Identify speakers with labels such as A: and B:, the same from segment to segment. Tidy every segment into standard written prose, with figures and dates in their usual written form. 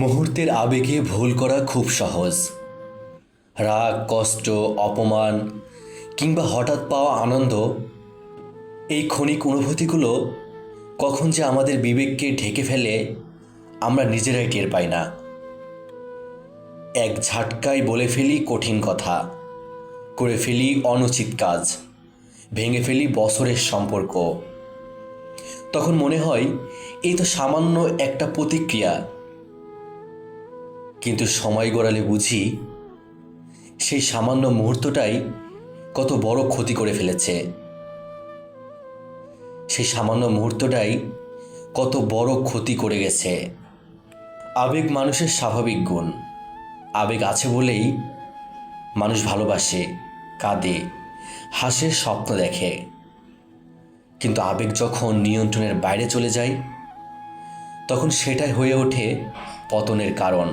A: মুহূর্তের আবেগে ভুল করা খুব সহজ। রাগ, কষ্ট, অপমান কিংবা হঠাৎ পাওয়া আনন্দ, এই ক্ষণিক অনুভূতিগুলো কখন যে আমাদের বিবেককে ঢেকে ফেলে আমরা নিজেরাই টের পাই না। এক ঝাটকায় বলে ফেলি কঠিন কথা, করে ফেলি অনুচিত কাজ, ভেঙে ফেলি বছরের সম্পর্ক। তখন মনে হয় এই তো সামান্য একটা প্রতিক্রিয়া, কিন্তু সময় গড়ালে বুঝি সেই সামান্য মুহূর্তটাই কত বড় ক্ষতি করে ফেলেছে। সেই সামান্য মুহূর্তটাই কত বড় ক্ষতি করে গেছে। আবেগ মানুষের স্বাভাবিক গুণ। আবেগ আছে বলেই মানুষ ভালোবাসে, কাঁদে, হাসে, স্বপ্ন দেখে। কিন্তু আবেগ যখন নিয়ন্ত্রণের বাইরে চলে যায়, তখন সেটাই হয়ে ওঠে পতনের কারণ।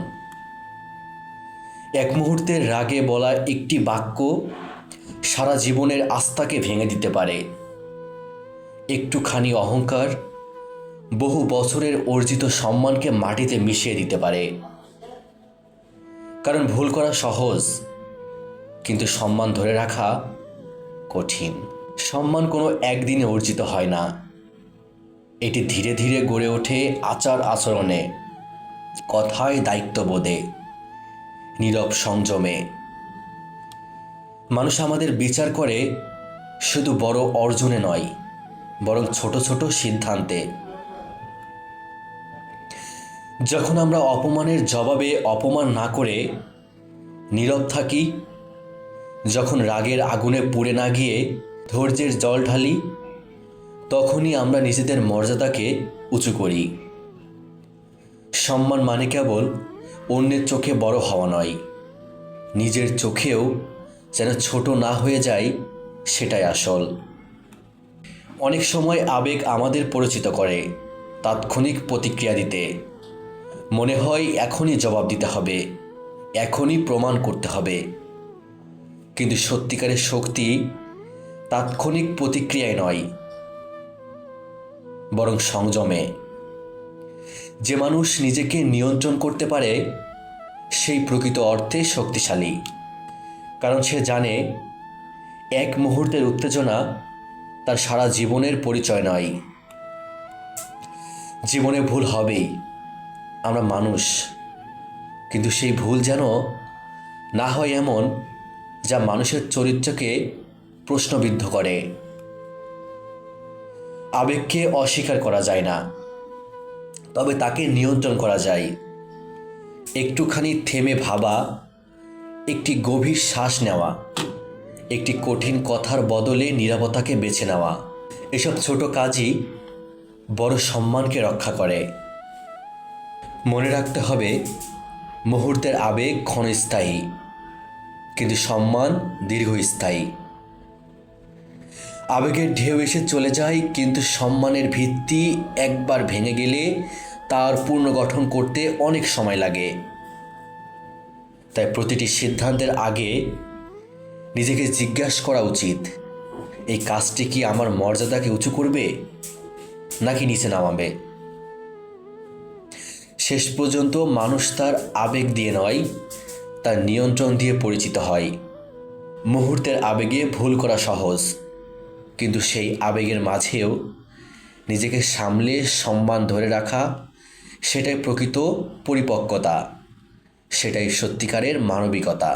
A: এক মুহূর্তের রাগে বলা একটি বাক্য সারা জীবনের আস্থাকে ভেঙে দিতে পারে। একটুখানি অহংকার বহু বছরের অর্জিত সম্মানকে মাটিতে মিশিয়ে দিতে পারে। কারণ ভুল করা সহজ, কিন্তু সম্মান ধরে রাখা কঠিন। সম্মান কোনো একদিনে অর্জিত হয় না, এটি ধীরে ধীরে গড়ে ওঠে আচার আচরণে, কথায়, দায়িত্ববোধে, নীরব সংযমে। মানুষ আমাদের বিচার করে শুধু বড় অর্জনে নয়, বরং ছোট ছোট সিদ্ধান্তে। যখন আমরা অপমানের জবাবে অপমান না করে নীরব থাকি, যখন রাগের আগুনে পুড়ে না গিয়ে ধৈর্যের জল ঢালি, তখনই আমরা নিজেদের মর্যাদাকে উঁচু করি। সম্মান মানে কেবল অন্যের চোখে বড় হওয়া নয়, নিজের চোখেও যেন ছোট না হয়ে যায়, সেটাই আসল। অনেক সময় আবেগ আমাদের পরিচিত করে তাৎক্ষণিক প্রতিক্রিয়া দিতে। মনে হয় এখনই জবাব দিতে হবে, এখনই প্রমাণ করতে হবে। কিন্তু সত্যিকারের শক্তি তাৎক্ষণিক প্রতিক্রিয়ায় নয়, বরং সংযমে। যে মানুষ নিজেকে নিয়ন্ত্রণ করতে পারে সেই প্রকৃত অর্থে শক্তিশালী। কারণ সে জানে এক মুহূর্তের উত্তেজনা তার সারা জীবনের পরিচয় নয়। জীবনে ভুল হবেই, আমরা মানুষ, কিন্তু সেই ভুল যেন না হয় এমন যা মানুষের চরিত্রকে প্রশ্নবিদ্ধ করে। আবেগকে অস্বীকার করা যায় না, তবে তাকে নিয়ন্ত্রণ করা যায়। একটুখানি থেমে ভাবা, একটি গভীর শ্বাস নেওয়া, একটি কঠিন কথার বদলে নীরবতাকে বেছে নেওয়া, এসব ছোট কাজই বড় সম্মানকে রক্ষা করে। মনে রাখতে হবে, মুহূর্তের আবেগ ক্ষণস্থায়ী, কিন্তু সম্মান দীর্ঘস্থায়ী। আবেগের ঢেউ এসে চলে যায়, কিন্তু সম্মানের ভিত্তি একবার ভেঙে গেলে তার পুনর্গঠন করতে অনেক সময় লাগে। তাই প্রতিটি সিদ্ধান্তের আগে নিজেকে জিজ্ঞাসা করা উচিত, এই কাজটি কি আমার মর্যাদাকে উঁচু করবে নাকি নিচে নামাবে। শেষ পর্যন্ত মানুষ তার আবেগ দিয়ে নয়, তার নিয়ন্ত্রণ দিয়ে পরিচিত হয়। মুহূর্তের আবেগে ভুল করা সহজ, কিন্তু সেই আবেগের মাঝেও নিজেকে সামলে সম্মান ধরে রাখা, সেটাই প্রকৃত পরিপক্কতা, সেটাই সত্যিকারের মানবিকতা।